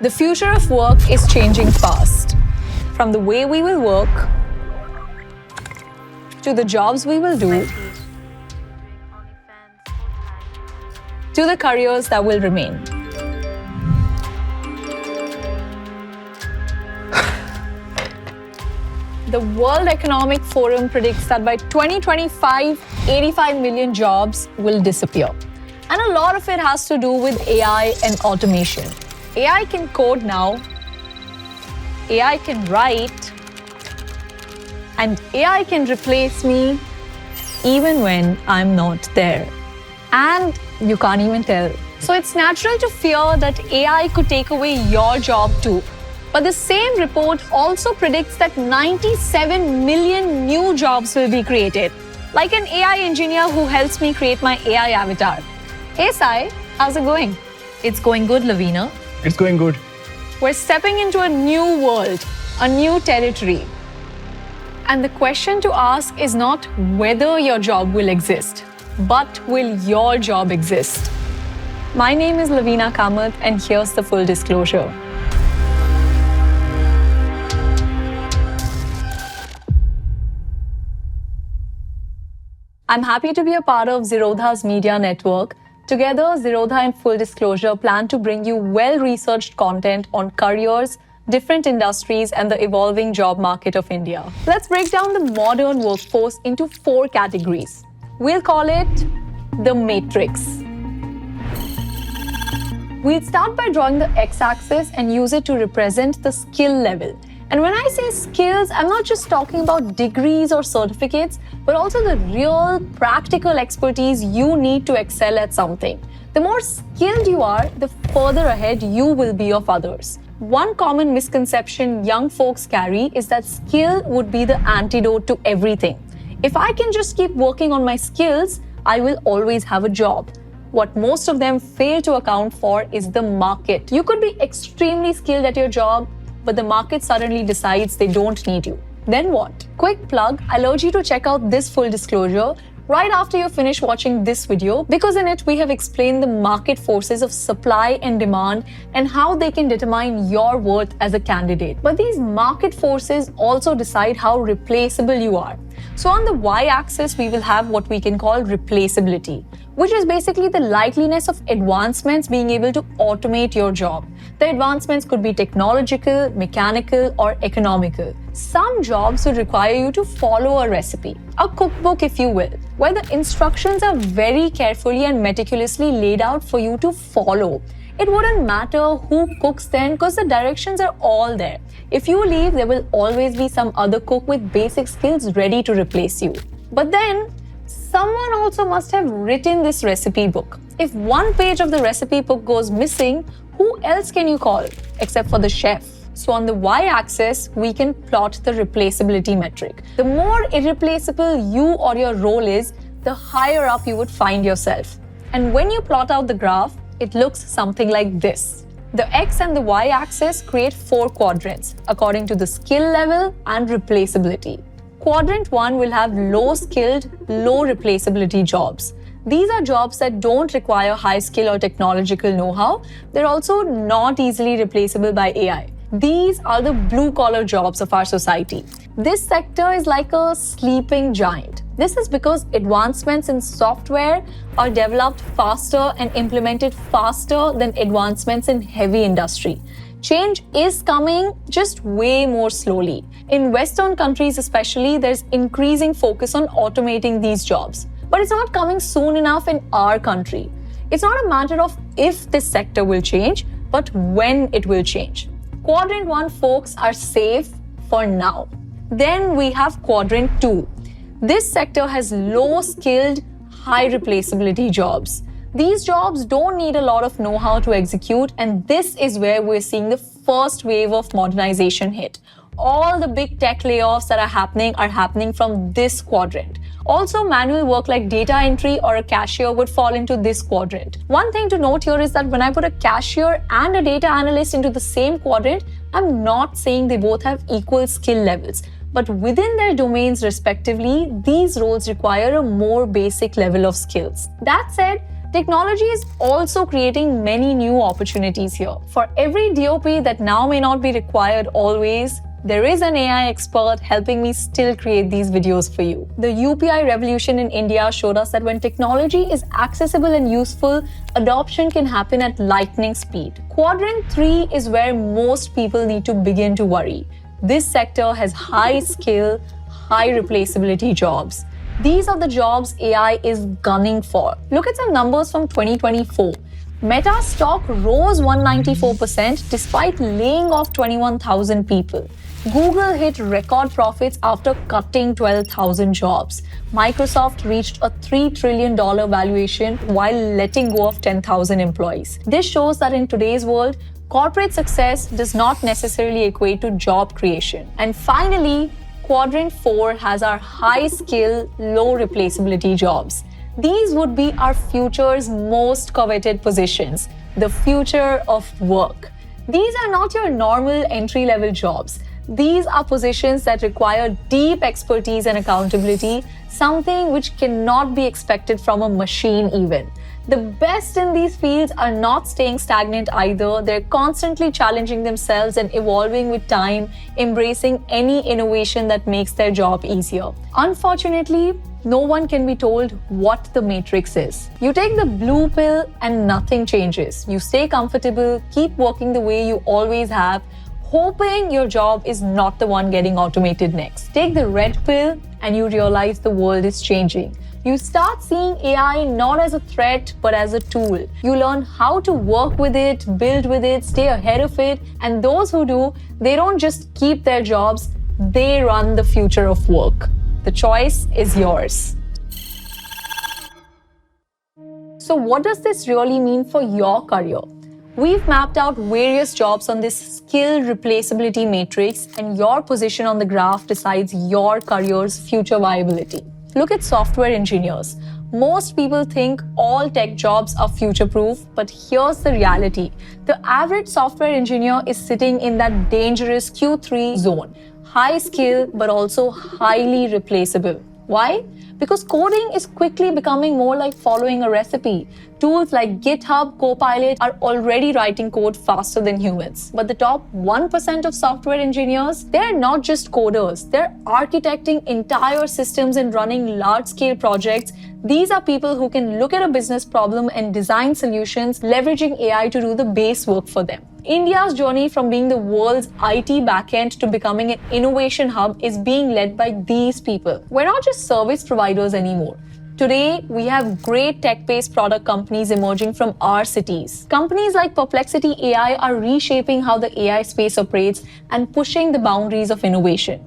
The future of work is changing fast. From the way we will work, to the jobs we will do, to the careers that will remain. The World Economic Forum predicts that by 2025, 85 million jobs will disappear. And a lot of it has to do with AI and automation. AI can code now, AI can write, and AI can replace me even when I'm not there. And you can't even tell. So it's natural to fear that AI could take away your job too. But the same report also predicts that 97 million new jobs will be created. Like an AI engineer who helps me create my AI avatar. Hey Sai, how's it going? It's going good, Lavina. It's going good. We're stepping into a new world, a new territory. And the question to ask is not whether your job will exist, but will your job exist? My name is Lavina Kamath, and here's the full disclosure. I'm happy to be a part of Zerodha's media network. Together, Zerodha and Full Disclosure plan to bring you well-researched content on careers, different industries, and the evolving job market of India. Let's break down the modern workforce into 4 categories. We'll call it the matrix. We'll start by drawing the x-axis and use it to represent the skill level. And when I say skills, I'm not just talking about degrees or certificates, but also the real practical expertise you need to excel at something. The more skilled you are, the further ahead you will be of others. One common misconception young folks carry is that skill would be the antidote to everything. If I can just keep working on my skills, I will always have a job. What most of them fail to account for is the market. You could be extremely skilled at your job, but the market suddenly decides they don't need you. Then what? Quick plug, I'll urge you to check out this full disclosure right after you finish watching this video, because in it we have explained the market forces of supply and demand and how they can determine your worth as a candidate. But these market forces also decide how replaceable you are. So on the y-axis, we will have what we can call replaceability, which is basically the likeliness of advancements being able to automate your job. The advancements could be technological, mechanical, or economical. Some jobs would require you to follow a recipe, a cookbook if you will, where the instructions are very carefully and meticulously laid out for you to follow. It wouldn't matter who cooks then, because the directions are all there. If you leave, there will always be some other cook with basic skills ready to replace you. But then, someone also must have written this recipe book. If one page of the recipe book goes missing, who else can you call except for the chef? So on the y-axis, we can plot the replaceability metric. The more irreplaceable you or your role is, the higher up you would find yourself. And when you plot out the graph, it looks something like this. The x and the y-axis create 4 quadrants according to the skill level and replaceability. Quadrant 1 will have low-skilled, low-replaceability jobs. These are jobs that don't require high skill or technological know-how. They're also not easily replaceable by AI. These are the blue-collar jobs of our society. This sector is like a sleeping giant. This is because advancements in software are developed faster and implemented faster than advancements in heavy industry. Change is coming, just way more slowly. In Western countries especially, there's increasing focus on automating these jobs. But it's not coming soon enough in our country. It's not a matter of if this sector will change, but when it will change. Quadrant 1 folks are safe for now. Then we have Quadrant 2. This sector has low-skilled, high replaceability jobs. These jobs don't need a lot of know-how to execute, and this is where we're seeing the first wave of modernization hit. All the big tech layoffs that are happening from this quadrant. Also, manual work like data entry or a cashier would fall into this quadrant. One thing to note here is that when I put a cashier and a data analyst into the same quadrant, I'm not saying they both have equal skill levels. But within their domains respectively, these roles require a more basic level of skills. That said, Technology is also creating many new opportunities here. For every DOP that now may not be required always, there is an AI expert helping me still create these videos for you. The UPI revolution in India showed us that when technology is accessible and useful, adoption can happen at lightning speed. Quadrant 3 is where most people need to begin to worry. This sector has high skill, high replaceability jobs. These are the jobs AI is gunning for. Look at some numbers from 2024. Meta stock rose 194% despite laying off 21,000 people. Google hit record profits after cutting 12,000 jobs. Microsoft reached a $3 trillion valuation while letting go of 10,000 employees. This shows that in today's world, corporate success does not necessarily equate to job creation. And finally, Quadrant 4 has our high-skill, low-replaceability jobs. These would be our future's most coveted positions, the future of work. These are not your normal entry-level jobs. These are positions that require deep expertise and accountability, something which cannot be expected from a machine even. The best in these fields are not staying stagnant either. They're constantly challenging themselves and evolving with time, embracing any innovation that makes their job easier. Unfortunately, no one can be told what the matrix is. You take the blue pill and nothing changes. You stay comfortable, keep working the way you always have, hoping your job is not the one getting automated next. Take the red pill and you realize the world is changing. You start seeing AI not as a threat but as a tool. You learn how to work with it, build with it, stay ahead of it, and those who do, they don't just keep their jobs, they run the future of work. The choice is yours. So what does this really mean for your career? We've mapped out various jobs on this skill replaceability matrix, and your position on the graph decides your career's future viability. Look at software engineers. Most people think all tech jobs are future-proof, but here's the reality. The average software engineer is sitting in that dangerous Q3 zone. High skill, but also highly replaceable. Why? Because coding is quickly becoming more like following a recipe. Tools like GitHub, Copilot are already writing code faster than humans. But the top 1% of software engineers, they're not just coders. They're architecting entire systems and running large-scale projects. These are people who can look at a business problem and design solutions, leveraging AI to do the base work for them. India's journey from being the world's IT backend to becoming an innovation hub is being led by these people. We're not just service providers anymore. Today, we have great tech-based product companies emerging from our cities. Companies like Perplexity AI are reshaping how the AI space operates and pushing the boundaries of innovation.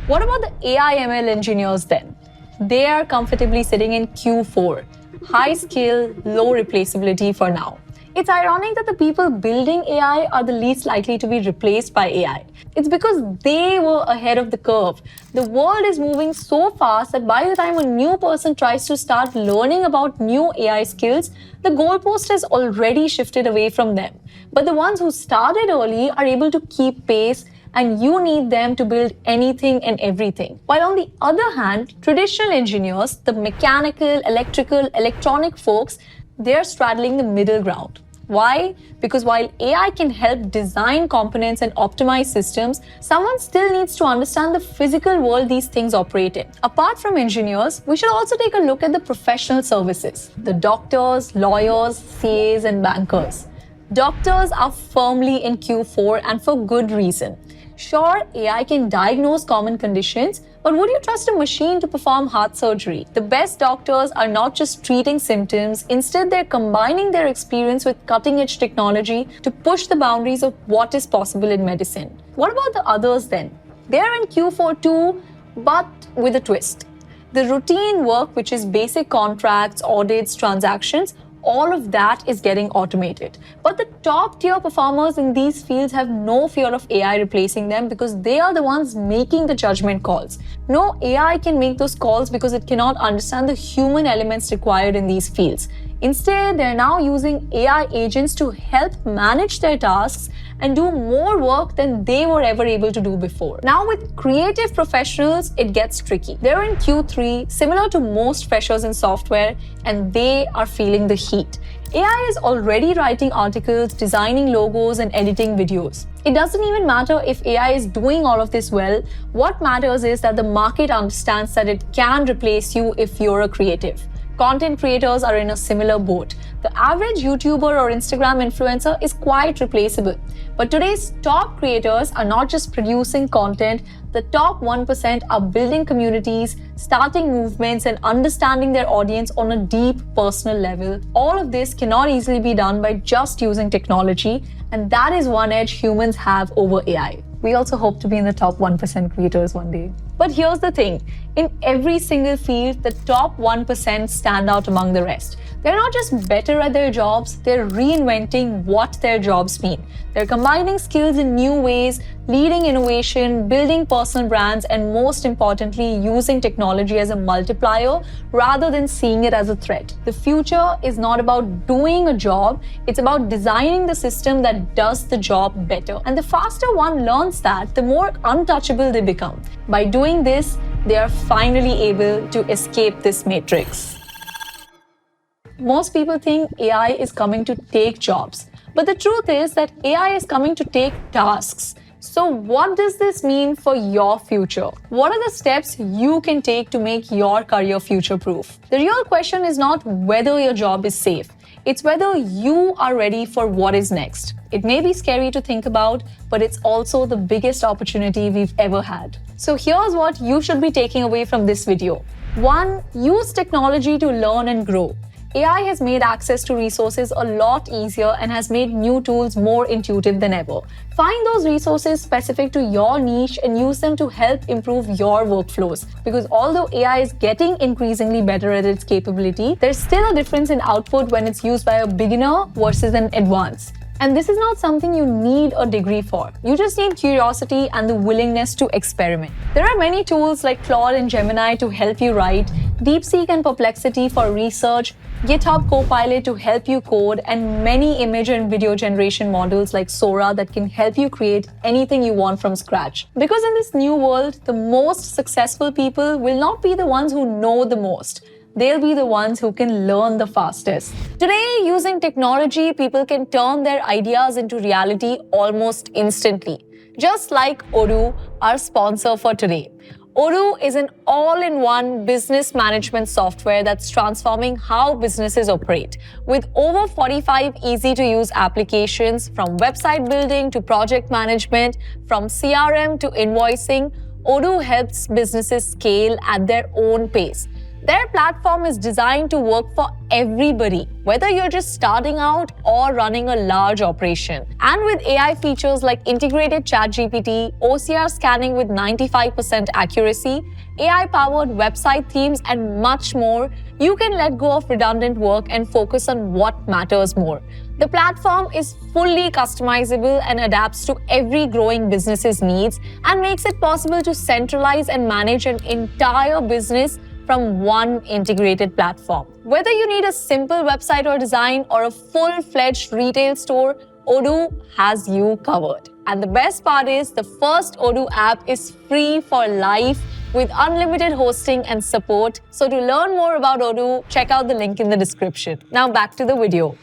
What about the AI ML engineers then? They are comfortably sitting in Q4. High skill, low replaceability for now. It's ironic that the people building AI are the least likely to be replaced by AI. It's because they were ahead of the curve. The world is moving so fast that by the time a new person tries to start learning about new AI skills, the goalpost has already shifted away from them. But the ones who started early are able to keep pace, and you need them to build anything and everything. While on the other hand, traditional engineers, the mechanical, electrical, electronic folks, they're straddling the middle ground. Why? Because while AI can help design components and optimize systems, someone still needs to understand the physical world these things operate in. Apart from engineers, we should also take a look at the professional services, the doctors, lawyers, CAs, and bankers. Doctors are firmly in Q4 and for good reason. Sure, AI can diagnose common conditions, but would you trust a machine to perform heart surgery? The best doctors are not just treating symptoms, instead they're combining their experience with cutting-edge technology to push the boundaries of what is possible in medicine. What about the others then? They're in Q4 too, but with a twist. The routine work, which is basic contracts, audits, transactions, all of that is getting automated. But the top tier performers in these fields have no fear of AI replacing them because they are the ones making the judgment calls. No AI can make those calls because it cannot understand the human elements required in these fields. Instead, they're now using AI agents to help manage their tasks and do more work than they were ever able to do before. Now, with creative professionals, it gets tricky. They're in Q3, similar to most freshers in software, and they are feeling the heat. AI is already writing articles, designing logos, and editing videos. It doesn't even matter if AI is doing all of this well. What matters is that the market understands that it can replace you if you're a creative. Content creators are in a similar boat. The average YouTuber or Instagram influencer is quite replaceable. But today's top creators are not just producing content, the top 1% are building communities, starting movements, and understanding their audience on a deep personal level. All of this cannot easily be done by just using technology, and that is one edge humans have over AI. We also hope to be in the top 1% creators one day. But here's the thing, in every single field, the top 1% stand out among the rest. They're not just better at their jobs, they're reinventing what their jobs mean. They're combining skills in new ways, leading innovation, building personal brands, and most importantly, using technology as a multiplier rather than seeing it as a threat. The future is not about doing a job, it's about designing the system that does the job better. And the faster one learns that, the more untouchable they become. By doing this, they are finally able to escape this matrix. Most people think AI is coming to take jobs, but the truth is that AI is coming to take tasks. So what does this mean for your future? What are the steps you can take to make your career future-proof? The real question is not whether your job is safe. It's whether you are ready for what is next. It may be scary to think about, but it's also the biggest opportunity we've ever had. So here's what you should be taking away from this video. 1. Use technology to learn and grow. AI has made access to resources a lot easier and has made new tools more intuitive than ever. Find those resources specific to your niche and use them to help improve your workflows. Because although AI is getting increasingly better at its capability, there's still a difference in output when it's used by a beginner versus an advanced. And this is not something you need a degree for. You just need curiosity and the willingness to experiment. There are many tools like Claude and Gemini to help you write, DeepSeek and Perplexity for research, GitHub Copilot to help you code, and many image and video generation models like Sora that can help you create anything you want from scratch. Because in this new world, the most successful people will not be the ones who know the most. They'll be the ones who can learn the fastest. Today, using technology, people can turn their ideas into reality almost instantly. Just like Odoo, our sponsor for today. Odoo is an all-in-one business management software that's transforming how businesses operate. With over 45 easy-to-use applications, from website building to project management, from CRM to invoicing, Odoo helps businesses scale at their own pace. Their platform is designed to work for everybody, whether you're just starting out or running a large operation. And with AI features like integrated ChatGPT, OCR scanning with 95% accuracy, AI-powered website themes, and much more, you can let go of redundant work and focus on what matters more. The platform is fully customizable and adapts to every growing business's needs and makes it possible to centralize and manage an entire business from one integrated platform. Whether you need a simple website or design or a full-fledged retail store, Odoo has you covered. And the best part is, the first Odoo app is free for life with unlimited hosting and support. So to learn more about Odoo, check out the link in the description. Now back to the video.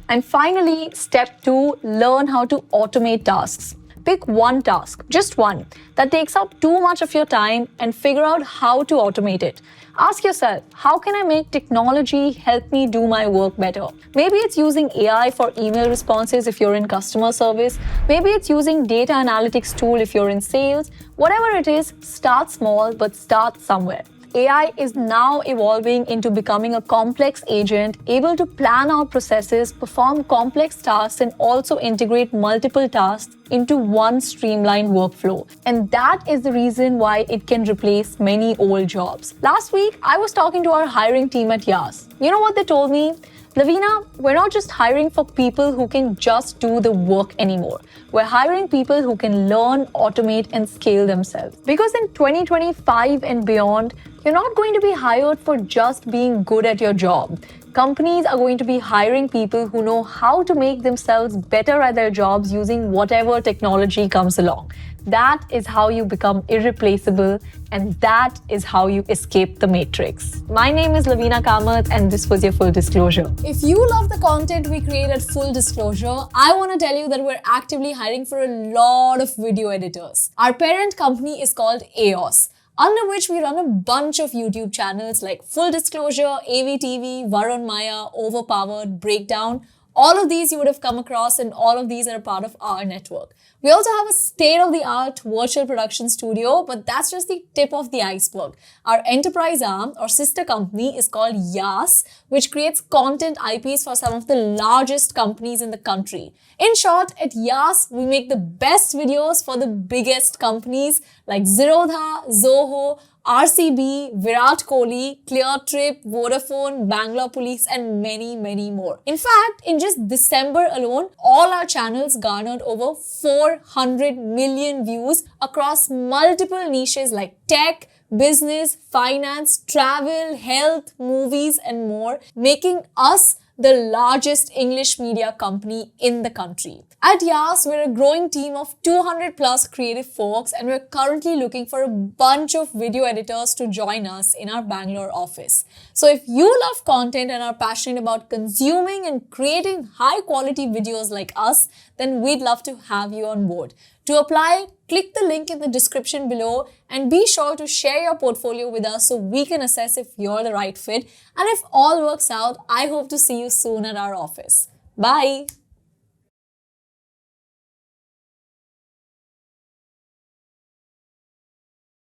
And finally, step 2, learn how to automate tasks. Pick one task, just one, that takes up too much of your time and figure out how to automate it. Ask yourself, how can I make technology help me do my work better? Maybe it's using AI for email responses if you're in customer service. Maybe it's using data analytics tool if you're in sales. Whatever it is, start small, but start somewhere. AI is now evolving into becoming a complex agent, able to plan out processes, perform complex tasks, and also integrate multiple tasks into one streamlined workflow. And that is the reason why it can replace many old jobs. Last week, I was talking to our hiring team at Yas. You know what they told me? Lavina, we're not just hiring for people who can just do the work anymore. We're hiring people who can learn, automate, and scale themselves. Because in 2025 and beyond, You're not going to be hired for just being good at your job. Companies are going to be hiring people who know how to make themselves better at their jobs using whatever technology comes along. That is how you become irreplaceable, and that is how you escape the matrix. My name is Lavina Kamath, and this was your Full Disclosure. If you love the content we create at Full Disclosure, I want to tell you that we're actively hiring for a lot of video editors. Our parent company is called EOS, under which we run a bunch of YouTube channels like Full Disclosure, AVTV, Varun Maya, Overpowered, Breakdown. All of these you would have come across, and all of these are a part of our network. We also have a state-of-the-art virtual production studio, but that's just the tip of the iceberg. Our enterprise arm or sister company is called YAS, which creates content IPs for some of the largest companies in the country. In short, at YAS, we make the best videos for the biggest companies like Zerodha, Zoho, RCB, Virat Kohli, ClearTrip, Vodafone, Bangalore Police, and many, many more. In fact, in just December alone, all our channels garnered over 400 million views across multiple niches like tech, business, finance, travel, health, movies, and more, making us the largest English media company in the country. At YAS, we're a growing team of 200 plus creative folks, and we're currently looking for a bunch of video editors to join us in our Bangalore office. So if you love content and are passionate about consuming and creating high quality videos like us, then we'd love to have you on board. To apply, click the link in the description below and be sure to share your portfolio with us so we can assess if you're the right fit. And if all works out, I hope to see you soon at our office. Bye!